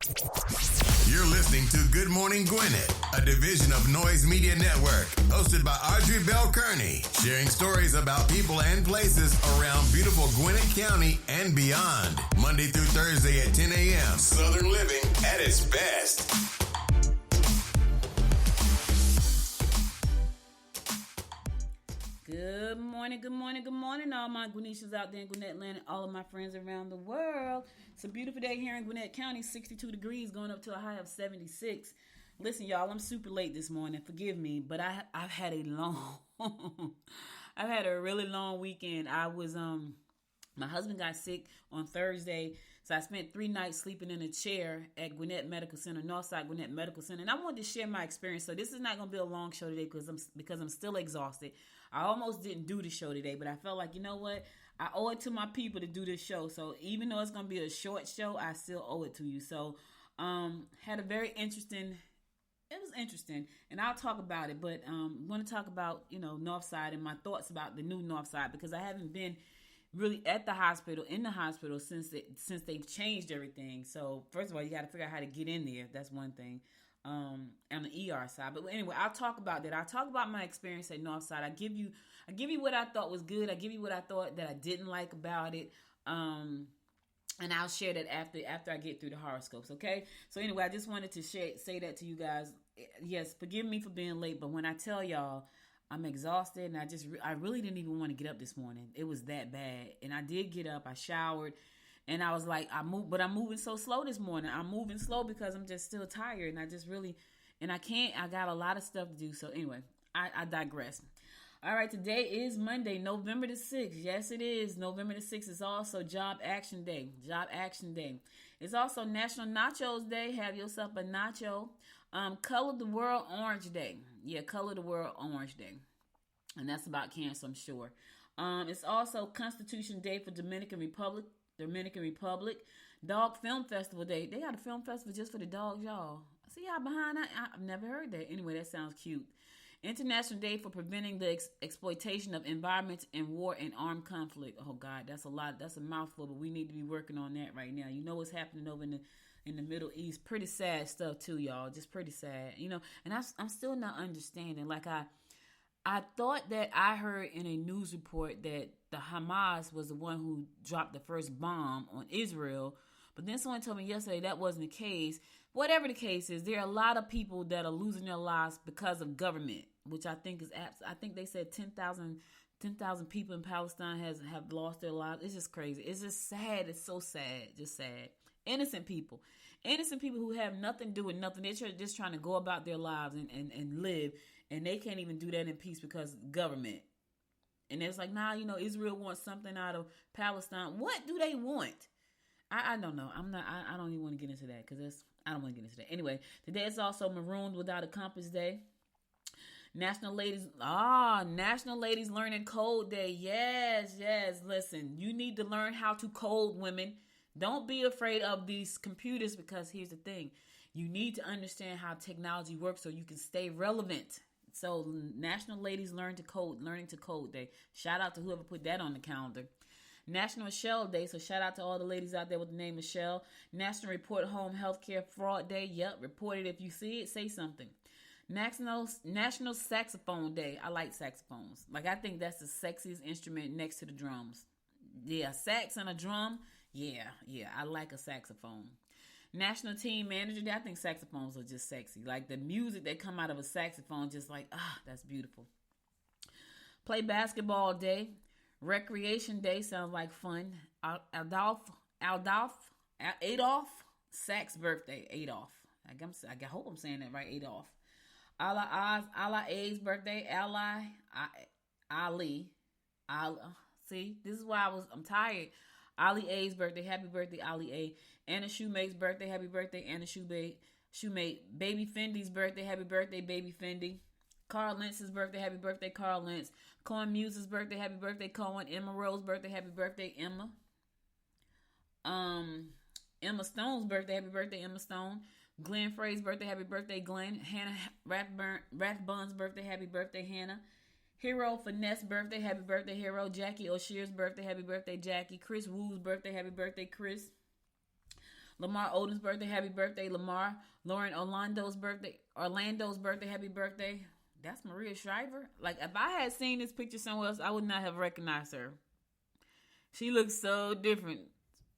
You're listening to Good Morning Gwinnett, a division of Noise Media Network, hosted by Audrey Bell Kearney, sharing stories about people and places around beautiful Gwinnett County and beyond. Monday through Thursday at 10 a.m. Southern living at its best. Good morning, good morning, good morning, all my Gwinnetians out there in Gwinnett land and all of my friends around the world. It's a beautiful day here in Gwinnett County, 62 degrees, going up to a high of 76. Listen, y'all, I'm super late this morning. Forgive me, but I've had a I've had a really long weekend. My husband got sick on Thursday, so I spent 3 nights sleeping in a chair at Gwinnett Medical Center, Northside Gwinnett Medical Center, and I wanted to share my experience. So this is not going to be a long show today because I'm still exhausted. I almost didn't do the show today, but I felt like, you know what? I owe it to my people to do this show. So even though it's going to be a short show, I still owe it to you. So had a very interesting. It was interesting, and I'll talk about it. But I'm going to talk about Northside and my thoughts about the new Northside because I haven't been really in the hospital since they've changed everything. So first of all, you got to figure out how to get in there. That's one thing. On the ER side. But anyway, I'll talk about that. I'll talk about my experience at Northside. I give you what I thought was good. I give you what I thought that I didn't like about it. And I'll share that after I get through the horoscopes, okay? So anyway, I just wanted to say that to you guys. Yes, forgive me for being late, but when I tell y'all I'm exhausted and I really didn't even want to get up this morning. It was that bad. And I did get up. I showered. And I was like, I'm moving so slow this morning. I'm moving slow because I'm just still tired. And I got a lot of stuff to do. So anyway, I digress. All right, today is Monday, November the 6th. Yes, it is. November the 6th is also Job Action Day. Job Action Day. It's also National Nachos Day. Have yourself a nacho. Color the World Orange Day. Yeah, Color the World Orange Day. And that's about cancer, I'm sure. It's also Constitution Day for Dominican Republic. Dog Film Festival Day. They got a film festival just for the dogs, y'all. See how behind that? I've never heard that. Anyway, that sounds cute. International Day for Preventing the Exploitation of Environments in War and Armed Conflict. Oh, God, that's a lot. That's a mouthful, but we need to be working on that right now. You know what's happening over in the Middle East. Pretty sad stuff, too, y'all. Just pretty sad. And I'm still not understanding. Like, I thought that I heard in a news report that the Hamas was the one who dropped the first bomb on Israel. But then someone told me yesterday that wasn't the case. Whatever the case is, there are a lot of people that are losing their lives because of government, which I think is I think they said 10,000 people in Palestine have lost their lives. It's just crazy. It's just sad. It's so sad. Just sad. Innocent people who have nothing to do with nothing. They're just trying to go about their lives and live, and they can't even do that in peace because government. And it's like, Israel wants something out of Palestine. What do they want? I don't know. I don't even want to get into that because I don't want to get into that. Anyway, today is also Marooned Without a Compass Day. National Ladies Learning Code Day. Yes. Listen, you need to learn how to code, women. Don't be afraid of these computers because here's the thing. You need to understand how technology works so you can stay relevant. So National Ladies Learning to Code Day. Shout out to whoever put that on the calendar. National Michelle Day. So shout out to all the ladies out there with the name Michelle. National Report Home Healthcare Fraud Day. Yep, report it if you see it. Say something. National Saxophone Day. I like saxophones. Like, I think that's the sexiest instrument next to the drums. Yeah, sax and a drum. Yeah, I like a saxophone. National Teen Manager Day. I think saxophones are just sexy. Like, the music that come out of a saxophone, just like, that's beautiful. Play Basketball Day. Recreation Day sounds like fun. Adolf Sack's birthday. Adolf. I hope I'm saying that right. Adolf. Allah A's birthday. Ali. See, this is why I'm tired. Ali A's birthday. Happy birthday, Ali A. Anna Shoemake's birthday. Happy birthday, Anna Shoemake. Baby Fendi's birthday. Happy birthday, Baby Fendi. Carl Lentz's birthday. Happy birthday, Carl Lentz. Cohen Muse's birthday. Happy birthday, Cohen. Emma Rose's birthday. Happy birthday, Emma. Emma Stone's birthday. Happy birthday, Emma Stone. Glenn Frey's birthday. Happy birthday, Glenn. Hannah Rathbun's birthday. Happy birthday, Hannah. Hero Finesse birthday. Happy birthday, Hero. Jackie O'Shear's birthday. Happy birthday, Jackie. Chris Wu's birthday. Happy birthday, Chris. Lamar Odom's birthday, happy birthday, Lamar. Lauren Orlando's birthday, happy birthday. That's Maria Shriver. Like, if I had seen this picture somewhere else, I would not have recognized her. She looks so different.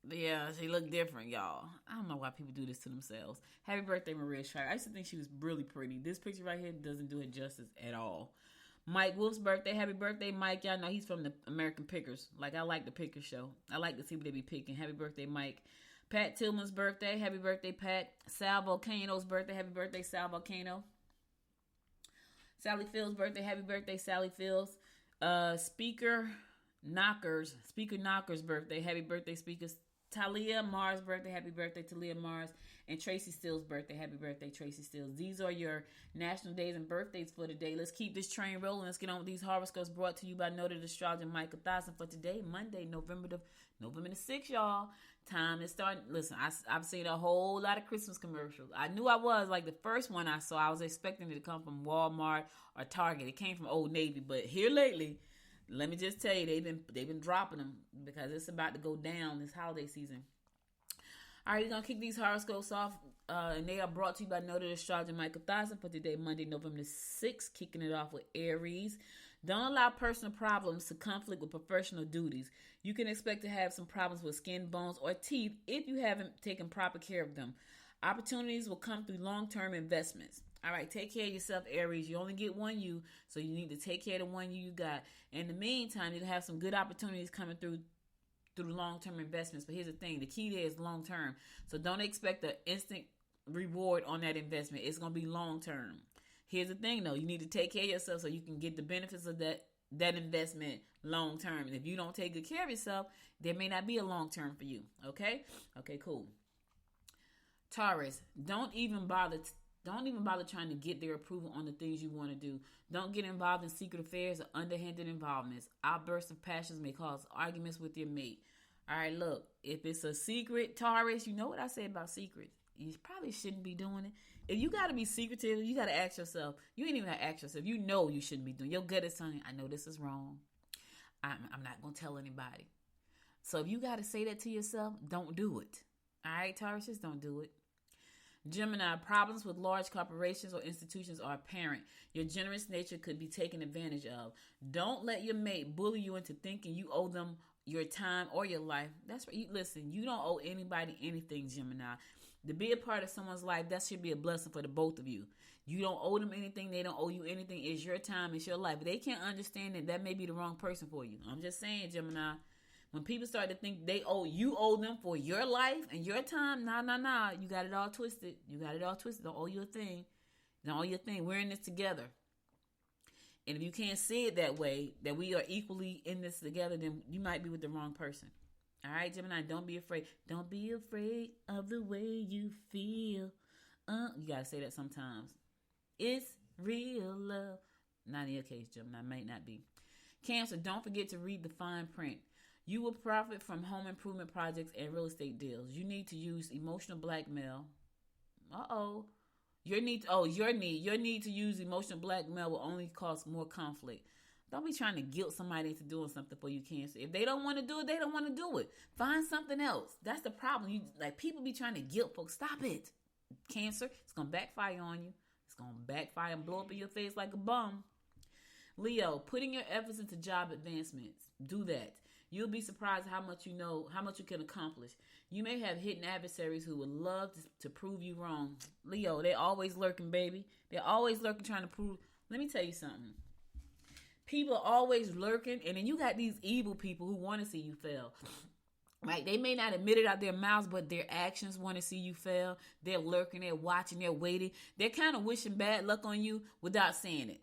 Yeah, she looked different, y'all. I don't know why people do this to themselves. Happy birthday, Maria Shriver. I used to think she was really pretty. This picture right here doesn't do it justice at all. Mike Wolf's birthday. Happy birthday, Mike. Y'all know he's from the American Pickers. Like, I like the Pickers show. I like to see what they be picking. Happy birthday, Mike. Pat Tillman's birthday. Happy birthday, Pat. Sal Volcano's birthday. Happy birthday, Sal Volcano. Sally Fields' birthday. Happy birthday, Sally Fields. Speaker Knocker's birthday. Happy birthday, Speakers. Talia Mars' birthday. Happy birthday, Talia Mars. And Tracy Steele's birthday. Happy birthday, Tracy Steele. These are your national days and birthdays for today. Let's keep this train rolling. Let's get on with these horoscopes brought to you by noted astrologer Michael Thomson for today, Monday, November the 6th, y'all. Time is starting. Listen, I've seen a whole lot of Christmas commercials. I knew I was. Like, the first one I saw, I was expecting it to come from Walmart or Target. It came from Old Navy. But here lately, let me just tell you, they've been dropping them because it's about to go down this holiday season. All right, we're going to kick these horoscopes off, and they are brought to you by noted astrologer Michael Thomson for today, Monday, November 6th, kicking it off with Aries. Don't allow personal problems to conflict with professional duties. You can expect to have some problems with skin, bones, or teeth if you haven't taken proper care of them. Opportunities will come through long-term investments. All right, take care of yourself, Aries. You only get one you, so you need to take care of the one you got. In the meantime, you can have some good opportunities coming through long-term investments. But here's the thing. The key there is long-term. So don't expect an instant reward on that investment. It's going to be long-term. Here's the thing, though. You need to take care of yourself so you can get the benefits of that investment long-term. And if you don't take good care of yourself, there may not be a long-term for you. Okay? Okay, cool. Taurus, don't even bother trying to get their approval on the things you want to do. Don't get involved in secret affairs or underhanded involvements. Outbursts of passions may cause arguments with your mate. All right, look, if it's a secret, Taurus, you know what I say about secrets. You probably shouldn't be doing it. If you got to be secretive, you got to ask yourself. You ain't even got to ask yourself. You know you shouldn't be doing. Your gut is telling you, I know this is wrong. I'm not going to tell anybody. So if you got to say that to yourself, don't do it. All right, Taurus, just don't do it. Gemini, problems with large corporations or institutions are apparent. Your generous nature could be taken advantage of. Don't let your mate bully you into thinking you owe them your time or your life. That's right. Listen, you don't owe anybody anything, Gemini. To be a part of someone's life, that should be a blessing for the both of you. You don't owe them anything. They don't owe you anything. It's your time. It's your life. But they can't understand that may be the wrong person for you. I'm just saying, Gemini. When people start to think you owe them for your life and your time, nah. You got it all twisted. Don't owe you a thing. Don't owe you a thing. We're in this together. And if you can't see it that way, that we are equally in this together, then you might be with the wrong person. All right, Gemini, don't be afraid. Don't be afraid of the way you feel. You got to say that sometimes. It's real love. Not in your case, Gemini. Might not be. Cancer, don't forget to read the fine print. You will profit from home improvement projects and real estate deals. You need to use emotional blackmail. Your need to use emotional blackmail will only cause more conflict. Don't be trying to guilt somebody into doing something for you, Cancer. If they don't want to do it, they don't want to do it. Find something else. That's the problem. People be trying to guilt folks. Stop it, Cancer. It's gonna backfire on you. It's gonna backfire and blow up in your face like a bomb. Leo, putting your efforts into job advancements. Do that. You'll be surprised how much you can accomplish. You may have hidden adversaries who would love to prove you wrong. Leo, they're always lurking, baby. They're always lurking trying to prove. Let me tell you something. People are always lurking, and then you got these evil people who want to see you fail. Right? They may not admit it out their mouths, but their actions want to see you fail. They're lurking, they're watching, they're waiting. They're kind of wishing bad luck on you without saying it.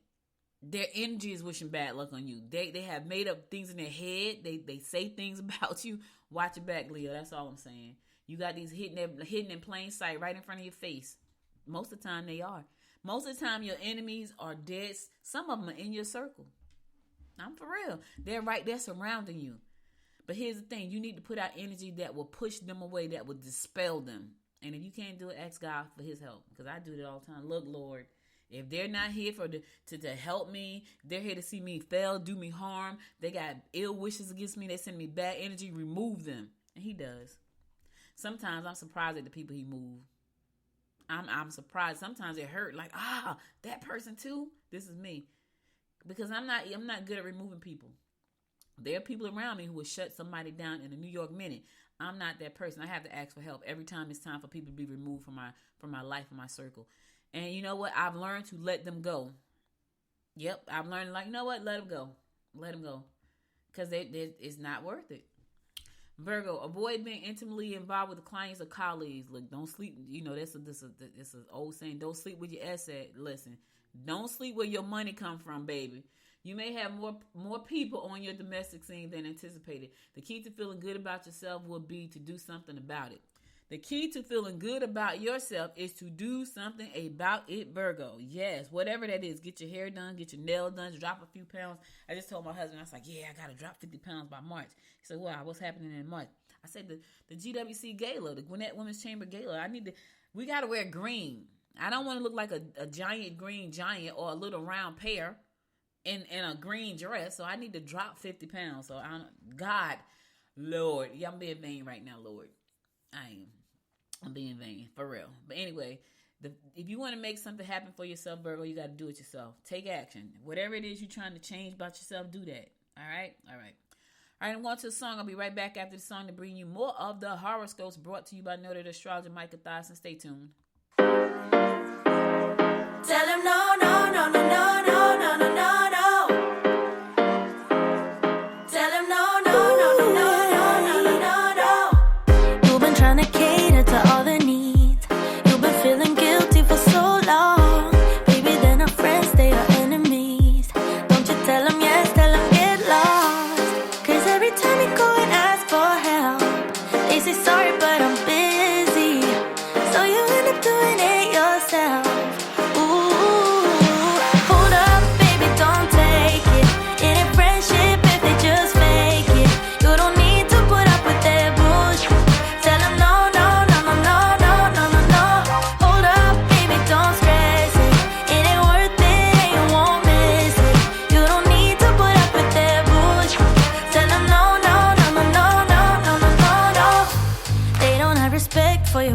Their energy is wishing bad luck on you. They have made up things in their head. They say things about you. Watch it back, Leo. That's all I'm saying. You got these hidden in plain sight right in front of your face. Most of the time they are. Most of the time your enemies are dead. Some of them are in your circle. I'm for real. They're right there surrounding you. But here's the thing. You need to put out energy that will push them away, that will dispel them. And if you can't do it, ask God for his help. Because I do it all the time. Look, Lord. If they're not here to help me, they're here to see me fail, do me harm. They got ill wishes against me. They send me bad energy. Remove them. And he does. Sometimes I'm surprised at the people he moved. I'm surprised. Sometimes it hurt. Like, that person too. This is me, because I'm not good at removing people. There are people around me who will shut somebody down in a New York minute. I'm not that person. I have to ask for help every time it's time for people to be removed from my life and my circle. And you know what? I've learned to let them go. Yep, I've learned, like, you know what? Let them go. Let them go, because it's not worth it. Virgo, avoid being intimately involved with the clients or colleagues. Look, don't sleep. You know, this is an old saying. Don't sleep with your asset. Listen, don't sleep where your money come from, baby. You may have more people on your domestic scene than anticipated. The key to feeling good about yourself will be to do something about it. The key to feeling good about yourself is to do something about it, Virgo. Yes, whatever that is. Get your hair done, get your nails done, drop a few pounds. I just told my husband, I was like, yeah, I got to drop 50 pounds by March. He said, wow, what's happening in March? I said, the GWC Gala, the Gwinnett Women's Chamber Gala, we got to wear green. I don't want to look like a giant green giant or a little round pear in a green dress. So I need to drop 50 pounds. So God, Lord, yeah, I'm being vain right now, Lord. I am. I'm being vain, for real. But anyway, if you want to make something happen for yourself, Virgo, you got to do it yourself. Take action. Whatever it is you're trying to change about yourself, do that. All right? All right. All right, I'm going to the song. I'll be right back after the song to bring you more of the horoscopes brought to you by noted astrologer Micah Thyssen. Stay tuned. Tell him no, no, no, no, no, no, no, no, no, no. Tell him no, no, no, no, no, no, no, no, no. You've been trying to cater to all the needs. You've been feeling guilty for so long. Baby, they're not friends, they are enemies. Don't you tell them yes, tell them get lost. Cause every time you go and ask for help, they say sorry, but I'm busy. So you end up doing it yourself.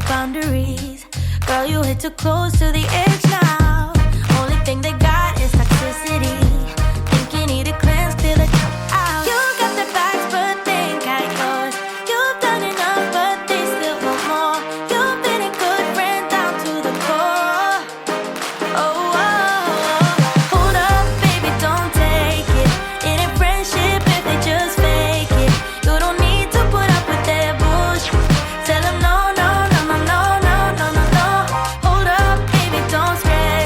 Boundaries, girl, you hit too close to the edge now. Only thing they got is toxicity. Think you need a cleanse, clear it out. You got their backs, but they ain't got yours. You've done enough, but they still want more. You've been a good friend down to the core. Oh, oh, oh. Hold up, baby, don't take it. It ain't friendship if they just fake it. You don't need to put up with their bullshit. Tell them no, no. Hold up, baby, don't stress.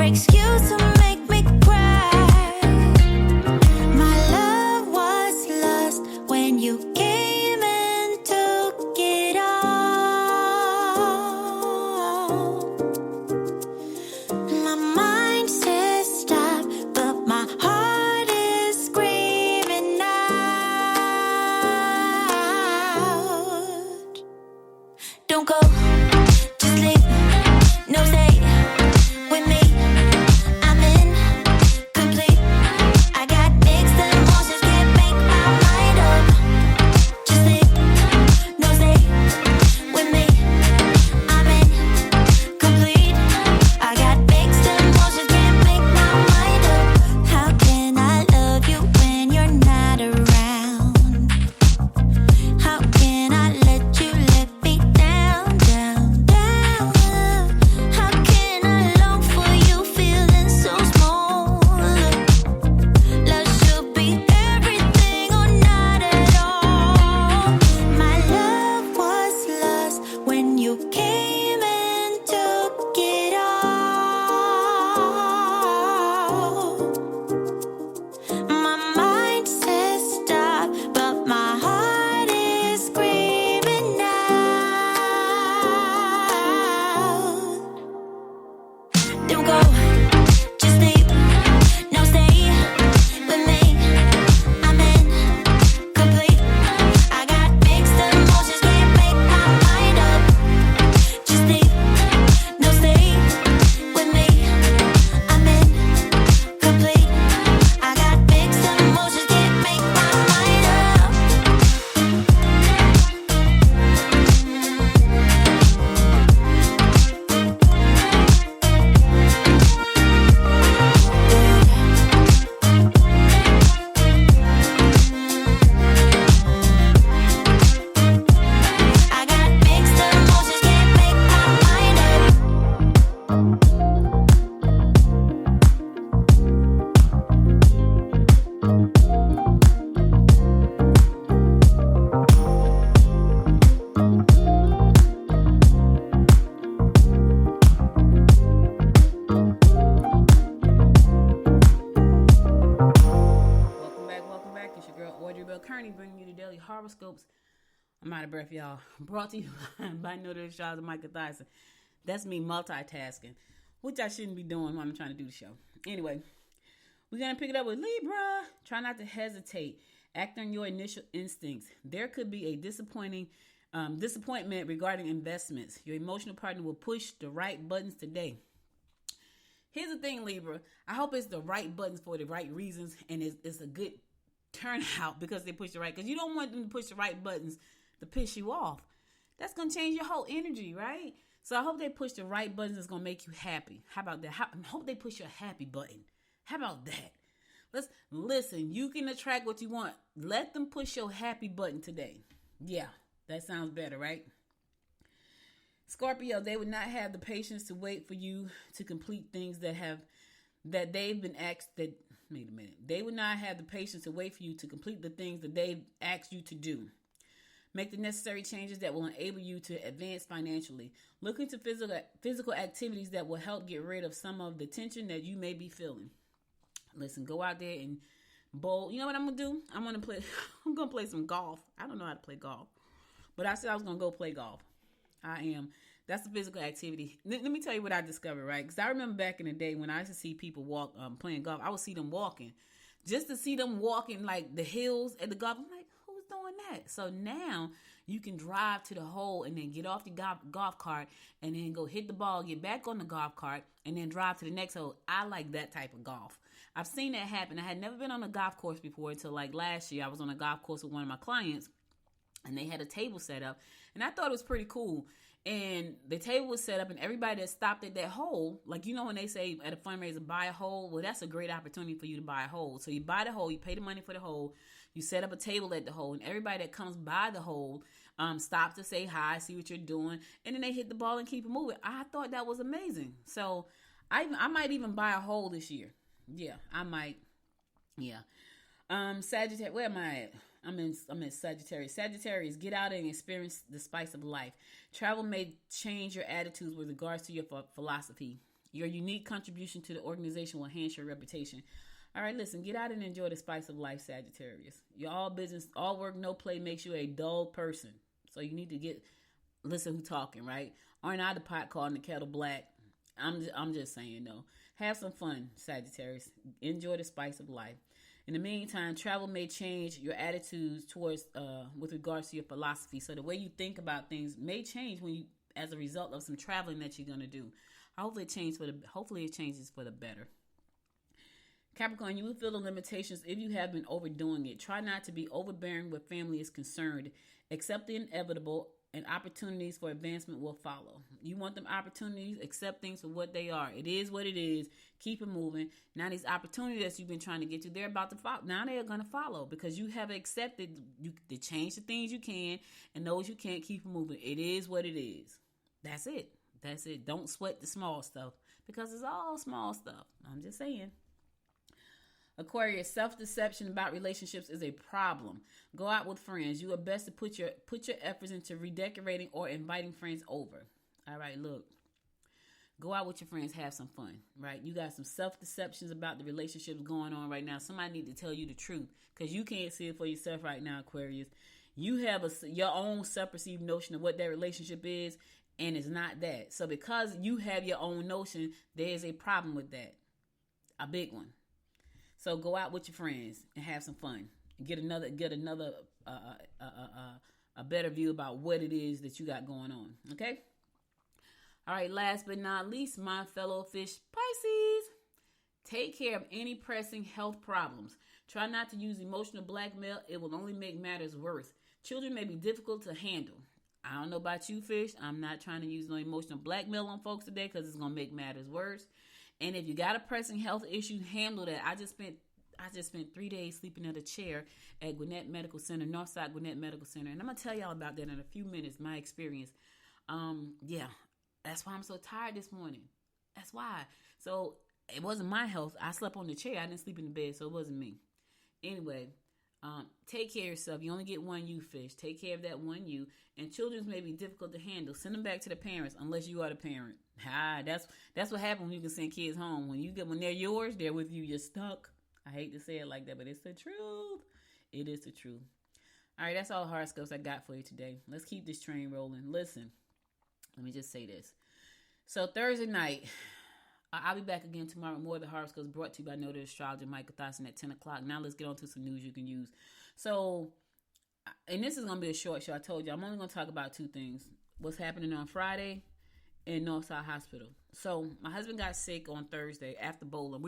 excuse to make me cry. My love was lost when you came and took it all. My mind says stop, but my heart is screaming out. Don't go, just leave, no stay with me. I'm incomplete. I got mixed emotions, can't make my mind up. Just leave, no stay with me. I'm incomplete. I got mixed emotions, can't make my mind up. How can I love you when you're not around? How can I let you let me down, down, down? How can I long for you feeling so small? Love should be everything or not at all. My love was lost when you came and took it all. My mind says stop, but my heart is screaming out. Don't go, just leave, no stay with me. I'm incomplete. I got mixed emotions, can't make my mind up. Just leave, no stay with me. I'm incomplete. I got mixed emotions, can't make my mind up. I got mixed emotions, can't make my mind up. Welcome back. It's your girl Audrey Bell Kearney bringing you the daily horoscopes. I'm out of breath, y'all. Brought to you by No Other Shaw's Michael Dyson. That's me multitasking, which I shouldn't be doing when I'm trying to do the show. Anyway, we're going to pick it up with Libra. Try not to hesitate. Act on your initial instincts. There could be a disappointment regarding investments. Your emotional partner will push the right buttons today. Here's the thing, Libra. I hope it's the right buttons for the right reasons, and it's a good turnout because they push the right. Because you don't want them to push the right buttons to piss you off. That's going to change your whole energy, right? So I hope they push the right buttons that's going to make you happy. How about that? I hope they push your happy button. How about that? Let's listen. You can attract what you want. Let them push your happy button today. Yeah, that sounds better, right? Scorpio, they would not have the patience to wait for you to complete things that they've been asked that. Wait a minute. They would not have the patience to wait for you to complete the things that they've asked you to do. Make the necessary changes that will enable you to advance financially. Look into physical activities that will help get rid of some of the tension that you may be feeling. Listen, go out there and bowl. You know what I'm gonna do? I'm gonna play some golf. I don't know how to play golf, but I said I was gonna go play golf. I am. That's a physical activity. Let me tell you what I discovered, right? Because I remember back in the day when I used to see people walk playing golf, I would see them walking. Just to see them walking like the hills at the golf, I'm like, who's doing that? So now you can drive to the hole and then get off the golf cart and then go hit the ball, get back on the golf cart, and then drive to the next hole. I like that type of golf. I've seen that happen. I had never been on a golf course before until like last year. I was on a golf course with one of my clients, and they had a table set up, and I thought it was pretty cool. And the table was set up, and everybody that stopped at that hole, like, you know, when they say at a fundraiser, buy a hole, well, that's a great opportunity for you to buy a hole. So you buy the hole, you pay the money for the hole, you set up a table at the hole, and everybody that comes by the hole stops to say hi, see what you're doing, and then they hit the ball and keep it moving. I thought that was amazing. So I might even buy a hole this year. Yeah, I might. Yeah. Sagittarius, where am I at? I'm in Sagittarius. Sagittarius, get out and experience the spice of life. Travel may change your attitudes with regards to your philosophy. Your unique contribution to the organization will enhance your reputation. All right, listen, get out and enjoy the spice of life, Sagittarius. Your all business, all work, no play makes you a dull person. So you need to listen who talking, right? Aren't I the pot calling the kettle black? I'm just saying, though. Have some fun, Sagittarius. Enjoy the spice of life. In the meantime, travel may change your attitudes towards, with regards to your philosophy. So the way you think about things may change as a result of some traveling that you're gonna do. Hopefully it changes for the better. Capricorn, you will feel the limitations if you have been overdoing it. Try not to be overbearing where family is concerned. Accept the inevitable, and opportunities for advancement will follow. You want them opportunities, accept things for what they are. It is what it is. Keep it moving. Now these opportunities that you've been trying to get to, they're about to follow. Now they are going to follow because you have accepted to change the things you can, and those you can't, keep it moving. It is what it is. That's it. That's it. Don't sweat the small stuff because it's all small stuff. I'm just saying. Aquarius, self-deception about relationships is a problem. Go out with friends. You are best to put your efforts into redecorating or inviting friends over. All right, look. Go out with your friends, have some fun, right? You got some self-deceptions about the relationships going on right now. Somebody need to tell you the truth because you can't see it for yourself right now, Aquarius. You have your own self-perceived notion of what that relationship is, and it's not that. So because you have your own notion, there is a problem with that, a big one. So go out with your friends and have some fun. Get another a better view about what it is that you got going on. Okay? All right, last but not least, my fellow fish Pisces. Take care of any pressing health problems. Try not to use emotional blackmail. It will only make matters worse. Children may be difficult to handle. I don't know about you, fish. I'm not trying to use no emotional blackmail on folks today because it's going to make matters worse. And if you got a pressing health issue, handle that. I just spent 3 days sleeping in a chair at Gwinnett Medical Center, Northside Gwinnett Medical Center. And I'm going to tell y'all about that in a few minutes, my experience. Yeah, that's why I'm so tired this morning. That's why. So it wasn't my health. I slept on the chair. I didn't sleep in the bed, so it wasn't me. Anyway, take care of yourself. You only get one you, fish. Take care of that one you. And children may be difficult to handle. Send them back to the parents unless you are the parent. That's what happens when you can send kids home. When they're yours, they're with you. You're stuck. I hate to say it like that, but it's the truth. It is the truth. All right, that's all the horoscopes I got for you today. Let's keep this train rolling. Listen, let me just say this. So Thursday night, I'll be back again tomorrow with more of the horoscopes brought to you by noted astrologer Michael Thosson at 10 o'clock. Now let's get on to some news you can use. So, and this is going to be a short show. I told you, I'm only going to talk about two things. What's happening on Friday in Northside Hospital. So my husband got sick on Thursday after bowling.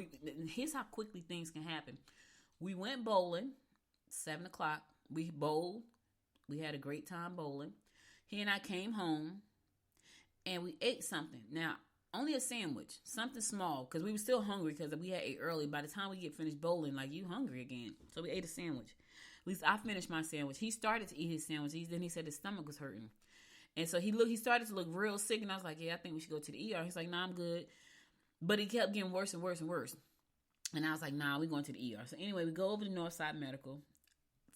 Here's how quickly things can happen. We went bowling, 7 o'clock. We bowled. We had a great time bowling. He and I came home, and we ate something. Now, only a sandwich, something small, because we were still hungry because we had ate early. By the time we get finished bowling, like, you hungry again. So we ate a sandwich. At least I finished my sandwich. He started to eat his sandwich. Then he said his stomach was hurting. And so he started to look real sick, and I was like, yeah, I think we should go to the ER. He's like, nah, I'm good. But he kept getting worse and worse and worse. And I was like, nah, we're going to the ER. So anyway, we go over to Northside Medical.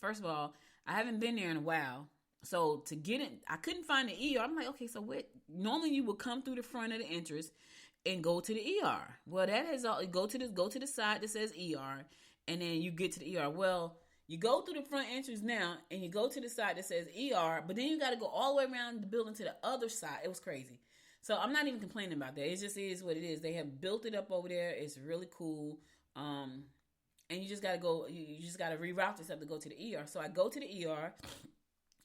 First of all, I haven't been there in a while. So to get in, I couldn't find the ER. I'm like, okay, so what? Normally you would come through the front of the entrance and go to the ER. Well, that is all. Go to the side that says ER, and then you get to the ER. Well, you go through the front entrance now, and you go to the side that says ER, but then you got to go all the way around the building to the other side. It was crazy. So I'm not even complaining about that. It just is what it is. They have built it up over there. It's really cool. And you just got to go. You just got to reroute yourself to go to the ER. So I go to the ER.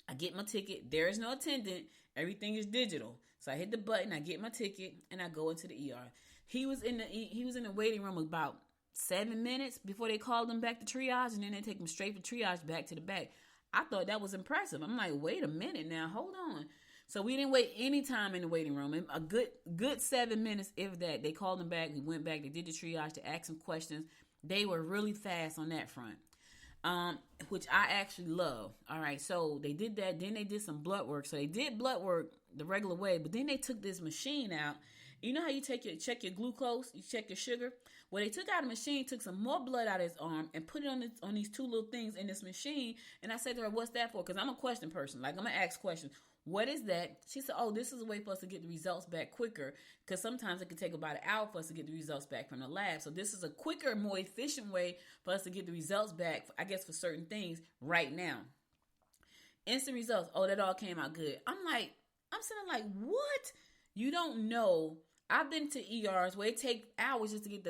I get my ticket. There is no attendant. Everything is digital. So I hit the button. I get my ticket, and I go into the ER. He was in the waiting room about 7 minutes before they called him back to triage, and then they take him straight for triage back to the back. I thought that was impressive. I'm like, wait a minute now, hold on. So we didn't wait any time in the waiting room. A good 7 minutes, if that. They called him back. We went back. They did the triage to ask him questions. They were really fast on that front, which I actually love. All right, so they did that. Then they did some blood work. So they did blood work the regular way, but then they took this machine out. You know how you check your glucose, you check your sugar? Well, they took out a machine, took some more blood out of his arm, and put it on these two little things in this machine. And I said to her, what's that for? Because I'm a question person. Like, I'm going to ask questions. What is that? She said, oh, this is a way for us to get the results back quicker, because sometimes it can take about an hour for us to get the results back from the lab. So this is a quicker, more efficient way for us to get the results back, I guess, for certain things right now. Instant results. Oh, that all came out good. I'm sitting like, what? You don't know. I've been to ERs where it takes hours just to get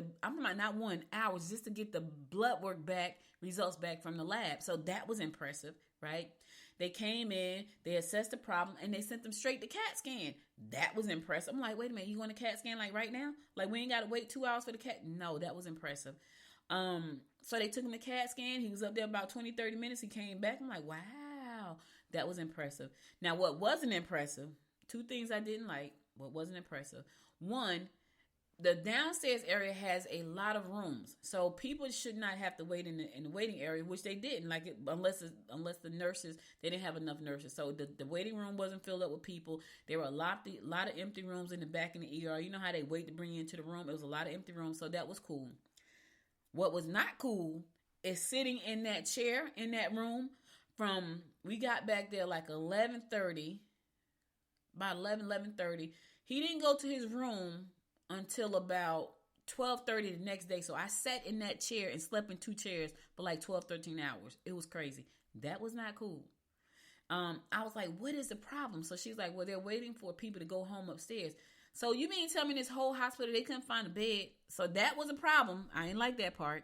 hours just to get the blood work back, results back from the lab. So that was impressive, right? They came in, they assessed the problem, and they sent them straight to CAT scan. That was impressive. I'm like, wait a minute, you going to CAT scan like right now? Like we ain't got to wait 2 hours for the CAT? No, that was impressive. So they took him to CAT scan. He was up there about 20, 30 minutes. He came back. I'm like, wow, that was impressive. Now, what wasn't impressive, two things I didn't like. What wasn't impressive. One, the downstairs area has a lot of rooms, so people should not have to wait in the waiting area, which they didn't. Unless the nurses, they didn't have enough nurses, so the waiting room wasn't filled up with people. There were a lot of empty rooms in the back in the ER. You know how they wait to bring you into the room? It was a lot of empty rooms, so that was cool. What was not cool is sitting in that chair in that room from, we got back there like 11:30, about 11:30. He didn't go to his room until about 12:30 the next day. So I sat in that chair and slept in two chairs for like 12, 13 hours. It was crazy. That was not cool. I was like, what is the problem? So she's like, well, they're waiting for people to go home upstairs. So you mean tell me this whole hospital, they couldn't find a bed? So that was a problem. I didn't like that part.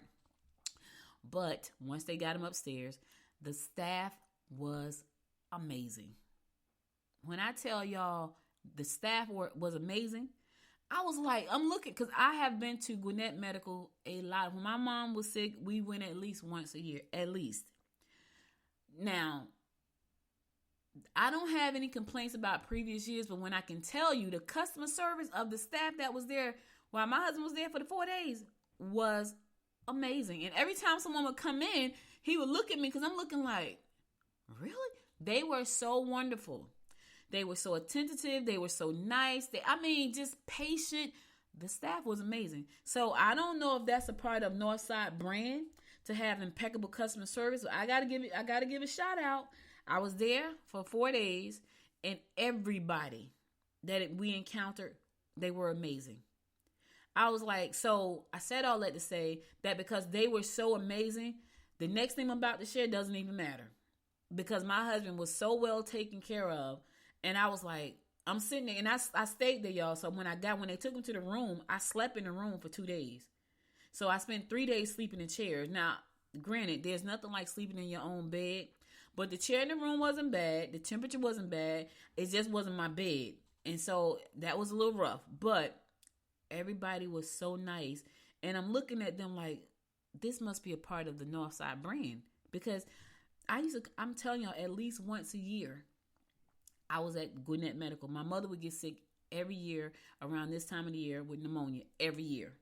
But once they got him upstairs, the staff was amazing. When I tell y'all the staff was amazing, I was like, I'm looking, because I have been to Gwinnett Medical a lot. When my mom was sick, we went at least once a year, at least. Now, I don't have any complaints about previous years, but when I can tell you the customer service of the staff that was there while my husband was there for the 4 days was amazing. And every time someone would come in, he would look at me because I'm looking like, really? They were so wonderful. They were so attentive. They were so nice. Just patient. The staff was amazing. So I don't know if that's a part of Northside brand to have impeccable customer service. But I gotta give a shout out. I was there for 4 days, and everybody that we encountered, they were amazing. I was like, so I said all that to say that because they were so amazing, the next thing I'm about to share doesn't even matter, because my husband was so well taken care of. And I was like, I'm sitting there, and I stayed there, y'all. So when they took him to the room, I slept in the room for 2 days. So I spent 3 days sleeping in chairs. Now, granted, there's nothing like sleeping in your own bed, but the chair in the room wasn't bad. The temperature wasn't bad. It just wasn't my bed. And so that was a little rough, but everybody was so nice. And I'm looking at them like, this must be a part of the Northside brand, because I'm telling y'all, at least once a year, I was at Gwinnett Medical. My mother would get sick every year around this time of the year with pneumonia. Every year.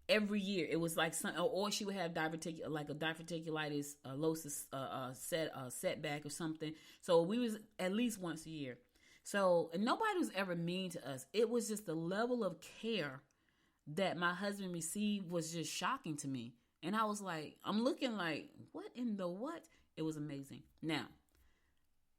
It was like or she would have diverticulitis, setback or something. So we was at least once a year. So, and nobody was ever mean to us. It was just the level of care that my husband received was just shocking to me. And I was like, I'm looking like, what in the what? It was amazing. Now,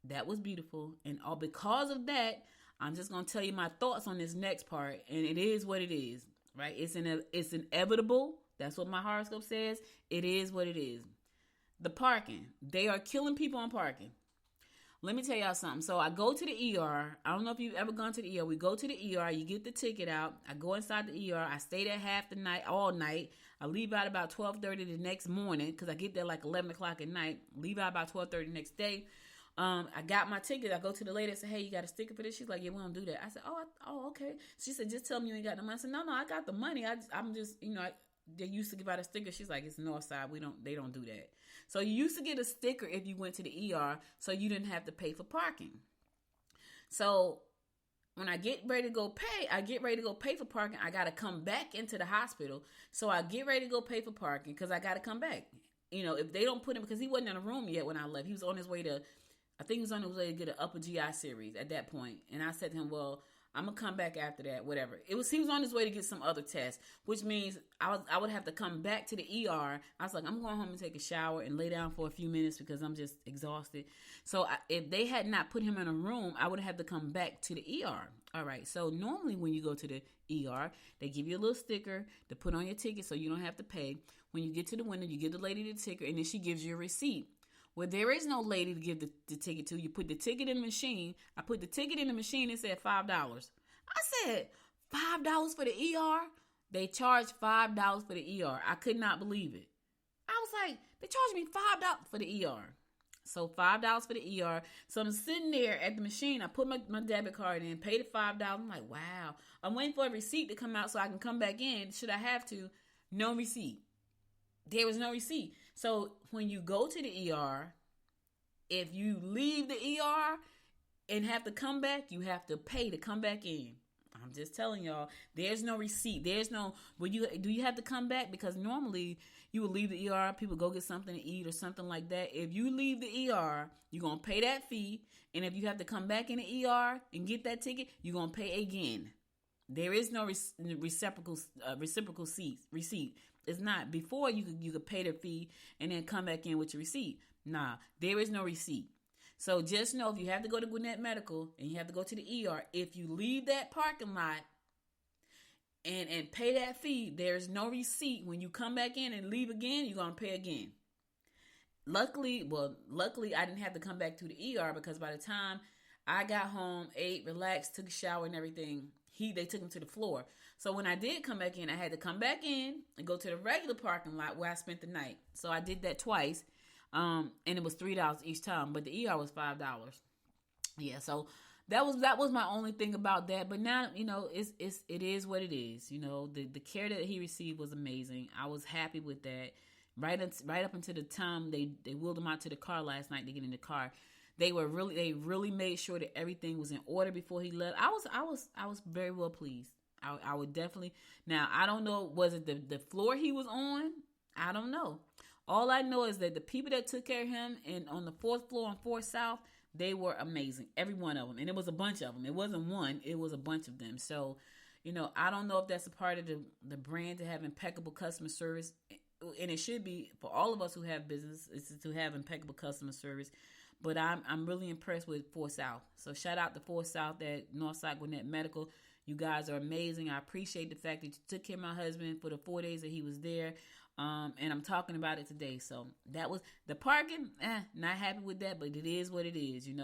that was beautiful. And all because of that, I'm just going to tell you my thoughts on this next part. And it is what it is, right? It's inevitable. That's what my horoscope says. It is what it is. The parking. They are killing people on parking. Let me tell y'all something. So I go to the ER. I don't know if you've ever gone to the ER. We go to the ER. You get the ticket out. I go inside the ER. I stay there half the night, all night. I leave out about 12:30 the next morning, because I get there like 11 o'clock at night. Leave out about 12:30 the next day. I got my ticket. I go to the lady and say, hey, you got a sticker for this? She's like, yeah, we don't do that. I said, oh, okay. She said, just tell me you ain't got the money. I said, no, I got the money. I'm just, they used to give out a sticker. She's like, it's Northside. They don't do that. So you used to get a sticker if you went to the ER, so you didn't have to pay for parking. So when I get ready to go pay for parking. I got to come back into the hospital. So I get ready to go pay for parking because I got to come back. If they don't put him, because he wasn't in a room yet when I left. He was on his way to, I think he was on his way to get an upper GI series at that point. And I said to him, well, I'm gonna come back after that, whatever. He was on his way to get some other tests, which means I would have to come back to the ER. I was like, I'm going home and take a shower and lay down for a few minutes because I'm just exhausted. So if they had not put him in a room, I would have had to come back to the ER. All right. So normally when you go to the ER, they give you a little sticker to put on your ticket so you don't have to pay. When you get to the window, you give the lady the ticket and then she gives you a receipt. Well, there is no lady to give the ticket to. You put the ticket in the machine. I put the ticket in the machine. It said $5. I said, $5 for the ER? They charged $5 for the ER. I could not believe it. I was like, they charged me $5 for the ER. So $5 for the ER. So I'm sitting there at the machine. I put my debit card in, paid the $5. I'm like, wow. I'm waiting for a receipt to come out so I can come back in. Should I have to? No receipt. There was no receipt. So when you go to the ER, if you leave the ER and have to come back, you have to pay to come back in. I'm just telling y'all, there's no receipt. There's no, do you have to come back? Because normally you would leave the ER, people go get something to eat or something like that. If you leave the ER, you're going to pay that fee. And if you have to come back in the ER and get that ticket, you're going to pay again. There is no reciprocal receipt. It's not. Before you could pay the fee and then come back in with your receipt. Nah, there is no receipt. So just know if you have to go to Gwinnett Medical and you have to go to the ER, if you leave that parking lot and pay that fee, there's no receipt. When you come back in and leave again, you're going to pay again. Luckily, I didn't have to come back to the ER because by the time I got home, ate, relaxed, took a shower and everything, they took him to the floor. So when I did come back in, I had to come back in and go to the regular parking lot where I spent the night. So I did that twice. And it was $3 each time, but the ER was $5. Yeah, so that was my only thing about that. But now, it is what it is. The care that he received was amazing. I was happy with that. Right up until the time they wheeled him out to the car last night to get in the car. They really made sure that everything was in order before he left. I was very well pleased. I would definitely. Now I don't know, was it the floor he was on? I don't know. All I know is that the people that took care of him and on the 4th floor on 4th South, they were amazing. Every one of them. And it was a bunch of them. It wasn't one. It was a bunch of them. So, I don't know if that's a part of the brand to have impeccable customer service. And it should be for all of us who have business is to have impeccable customer service. But I'm really impressed with 4 South. So shout out to 4 South at Northside Gwinnett Medical. You guys are amazing. I appreciate the fact that you took care of my husband for the 4 days that he was there. And I'm talking about it today. So that was the parking. Not happy with that, but it is what it is. It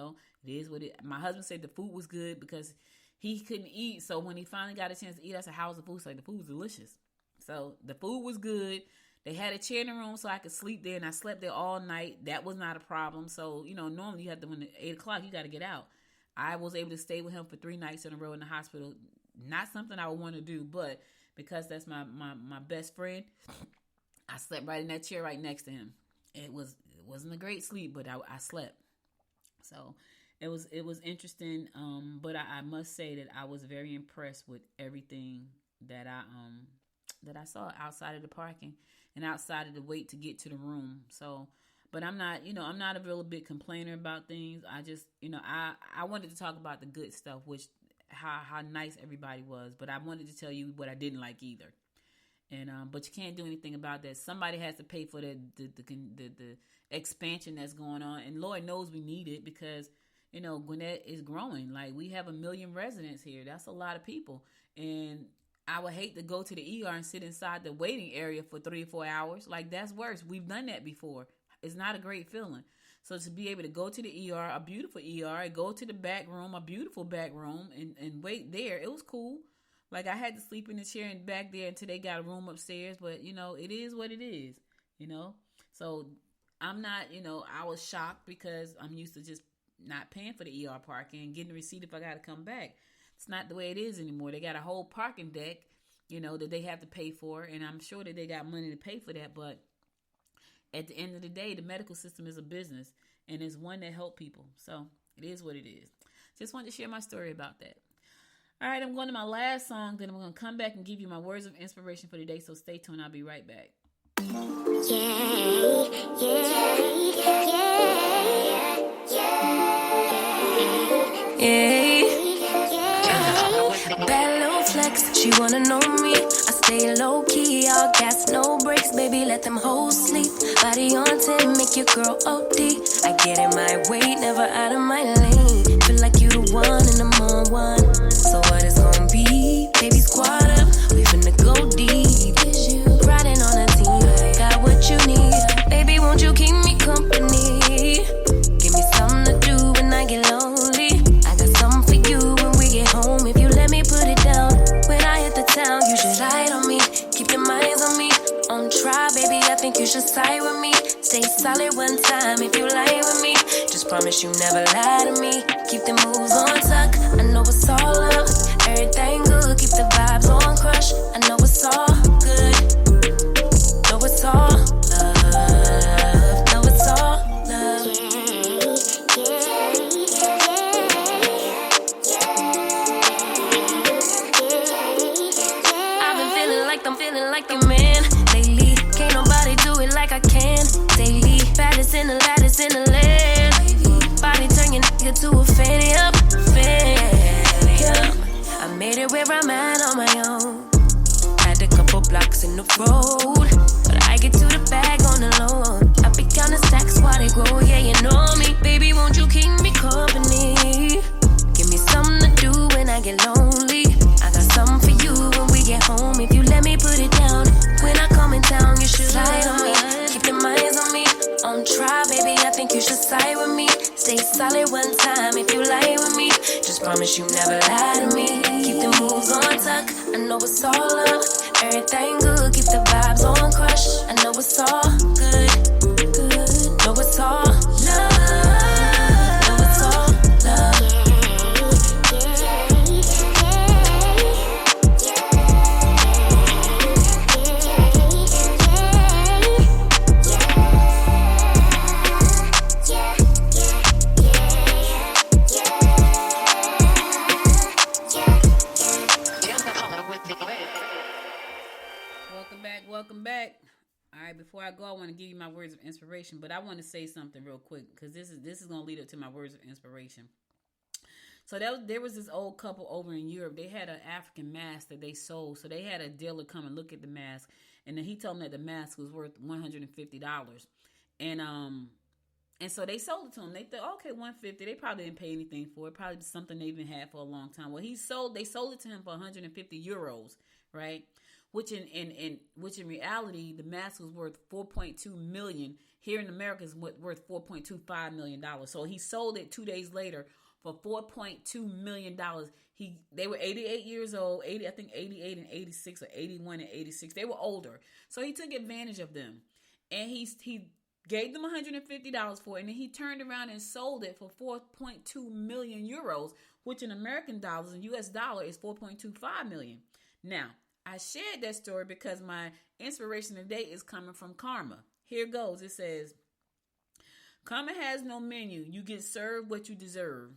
is what it. My husband said the food was good because he couldn't eat. So when he finally got a chance to eat, I said, "How's the food?" He's like, "The food was delicious." So the food was good. They had a chair in the room so I could sleep there, and I slept there all night. That was not a problem. So normally you have to, when it's 8 o'clock, you got to get out. I was able to stay with him for 3 nights in a row in the hospital. Not something I would want to do, but because that's my best friend. I slept right in that chair right next to him. It wasn't a great sleep, but I slept. So it was interesting. But I must say that I was very impressed with everything that I saw outside of the parking and outside of the wait to get to the room. So, but I'm not a real big complainer about things. I just, I wanted to talk about the good stuff, which how nice everybody was. But I wanted to tell you what I didn't like either. And but you can't do anything about that. Somebody has to pay for the expansion that's going on, and Lord knows we need it because Gwinnett is growing. Like we have 1 million residents here. That's a lot of people, and I would hate to go to the ER and sit inside the waiting area for 3 or 4 hours. Like that's worse. We've done that before. It's not a great feeling. So to be able to go to the ER, a beautiful ER, go to the back room, a beautiful back room, and wait there, it was cool. Like, I had to sleep in the chair and back there until they got a room upstairs. But, it is what it is, So, I'm not, I was shocked because I'm used to just not paying for the ER parking and getting a receipt if I got to come back. It's not the way it is anymore. They got a whole parking deck, that they have to pay for. And I'm sure that they got money to pay for that. But at the end of the day, the medical system is a business. And it's one that helps people. So, it is what it is. Just wanted to share my story about that. All right, I'm going to my last song. Then I'm going to come back and give you my words of inspiration for the day. So stay tuned. I'll be right back. Bad little flex, she wanna know me. I stay low key, all gas, no brakes, baby, let them hoes sleep. Body on 10, make your girl OD. I get in my way, never out of my lane. Feel like you the one and I'm on one. So what it's gonna be? Baby, squad up, we finna go deep. Riding on a team, got what you need. Baby, won't you keep me company? Give me something to do when I get lonely. I got something for you when we get home. If you let me put it down, when I hit the town, you should slide on me. Keep your minds on me. On try, baby, I think you should side with me. Stay solid one time if you lie with me. Just promise you never lie to me. Keep the moves on tuck. I know it's all up. Everything good. Keep the vibes on crush. I know it's all good. Know it's all love. Know it's all love. I've been feeling like I'm feeling like the man lately. Can't nobody do it like I can daily. Baddest in the lattice in the land. Body turn your nigga to a fanny up, fanny up. I made it where I'm at on my own. Had a couple blocks in the road, but I get to the bag on the low. I be counting stacks while they grow, yeah, you know me. Baby, won't you keep me company? Give me something to do when I get lonely. I got something for you when we get home. If you let me put it down, when I come in town, you should slide on me. Keep your minds on me. On try, baby, I think you should side with me. Stay solid one time if you lie with me. Just promise you never lie to me. Keep the moves on tuck. I know it's all up. Everything good. Keep the vibes on crush. I know it's all good. Good. Know it's all love. Know it's all love. Welcome back. All right, before I go, I want to give you my words of inspiration, but I want to say something real quick because this is going to lead up to my words of inspiration. So there was this old couple over in Europe. They had an African mask that they sold. So they had a dealer come and look at the mask, and then he told them that the mask was worth $150. And so they sold it to him. They thought, okay, $150. They probably didn't pay anything for it. Probably something they even had for a long time. Well, they sold it to him for 150 euros, right? Which in reality, the mask was worth $4.2 million. Here in America, is worth $4.25 million. So he sold it 2 days later for $4.2 million. They were 88 years old, I think 88 and 86 or 81 and 86. They were older. So he took advantage of them. And he gave them $150 for it. And then he turned around and sold it for 4.2 million euros, which in American dollars and US dollar is 4.25 million. Now, I shared that story because my inspiration today is coming from Karma. Here goes. It says, Karma has no menu. You get served what you deserve.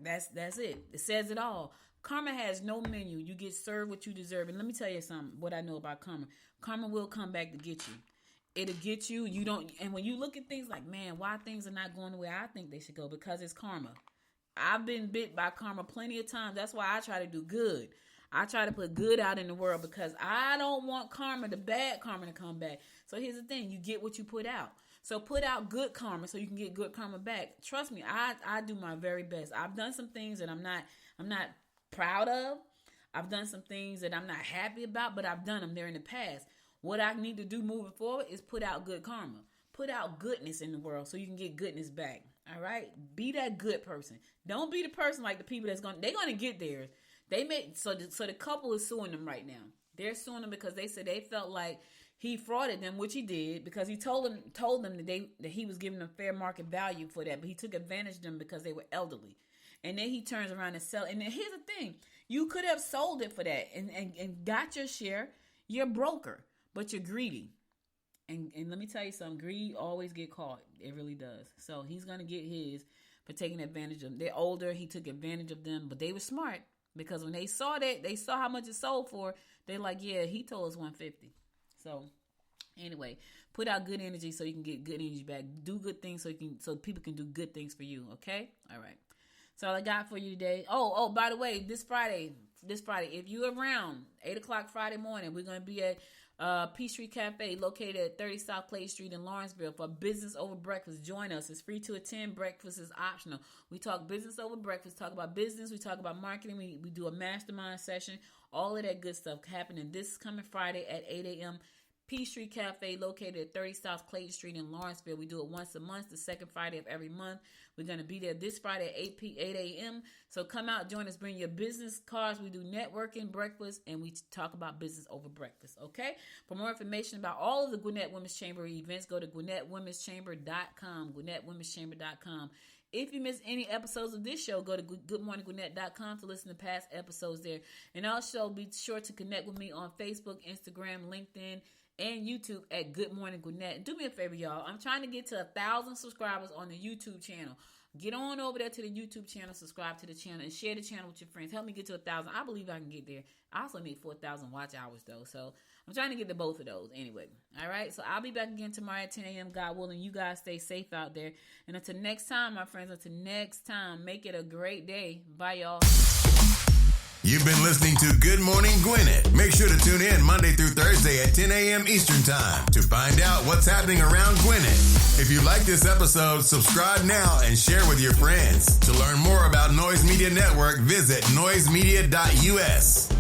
That's it. It says it all. Karma has no menu. You get served what you deserve. And let me tell you something, what I know about karma. Karma will come back to get you. It'll get you. You don't. And when you look at things like, man, why things are not going the way I think they should go? Because it's karma. I've been bit by karma plenty of times. That's why I try to do good. I try to put good out in the world because I don't want the bad karma to come back. So here's the thing. You get what you put out. So put out good karma so you can get good karma back. Trust me, I do my very best. I've done some things that I'm not proud of. I've done some things that I'm not happy about, but I've done them. They're in the past. What I need to do moving forward is put out good karma. Put out goodness in the world so you can get goodness back. All right? Be that good person. Don't be the person like the people they're going to get theirs. So the couple is suing them right now. They're suing him because they said they felt like he frauded them, which he did, because he told them that he was giving them fair market value for that, but he took advantage of them because they were elderly. And then he turns around and sells. And then here's the thing. You could have sold it for that and got your share. You're a broker, but you're greedy. And let me tell you something. Greed always get caught. It really does. So he's going to get his for taking advantage of them. They're older. He took advantage of them, but they were smart. Because when they saw that, they saw how much it sold for. They're like, yeah, he told us $150. So anyway, put out good energy so you can get good energy back. Do good things so people can do good things for you. Okay. All right. So all I got for you today. Oh, by the way, this Friday, this Friday. If you're around 8 o'clock Friday morning, we're going to be at Peachtree Cafe located at 30 South Clay Street in Lawrenceville for business over breakfast. Join us. It's free to attend. Breakfast is optional. We talk business over breakfast, talk about business, we talk about marketing, we do a mastermind session, all of that good stuff happening this coming Friday at 8 a.m. Peachtree Cafe located at 30 South Clayton Street in Lawrenceville. We do it once a month, the second Friday of every month. We're going to be there this Friday at 8 a.m. So come out, join us, bring your business cards. We do networking, breakfast, and we talk about business over breakfast, okay? For more information about all of the Gwinnett Women's Chamber events, go to GwinnettWomen'sChamber.com, GwinnettWomen'sChamber.com. If you miss any episodes of this show, go to GoodMorningGwinnett.com to listen to past episodes there. And also be sure to connect with me on Facebook, Instagram, LinkedIn, and YouTube at Good Morning Gwinnett. Do me a favor, y'all. I'm trying to get to 1,000 subscribers on the YouTube channel. Get on over there to the YouTube channel, subscribe to the channel, and share the channel with your friends. Help me get to 1,000. I believe I can get there. I also need 4,000 watch hours, though. So I'm trying to get to both of those anyway. All right? So I'll be back again tomorrow at 10 a.m., God willing. You guys stay safe out there. And until next time, my friends, until next time, make it a great day. Bye, y'all. You've been listening to Good Morning Gwinnett. Make sure to tune in Monday through Thursday at 10 a.m. Eastern Time to find out what's happening around Gwinnett. If you like this episode, subscribe now and share with your friends. To learn more about Noise Media Network, visit noisemedia.us.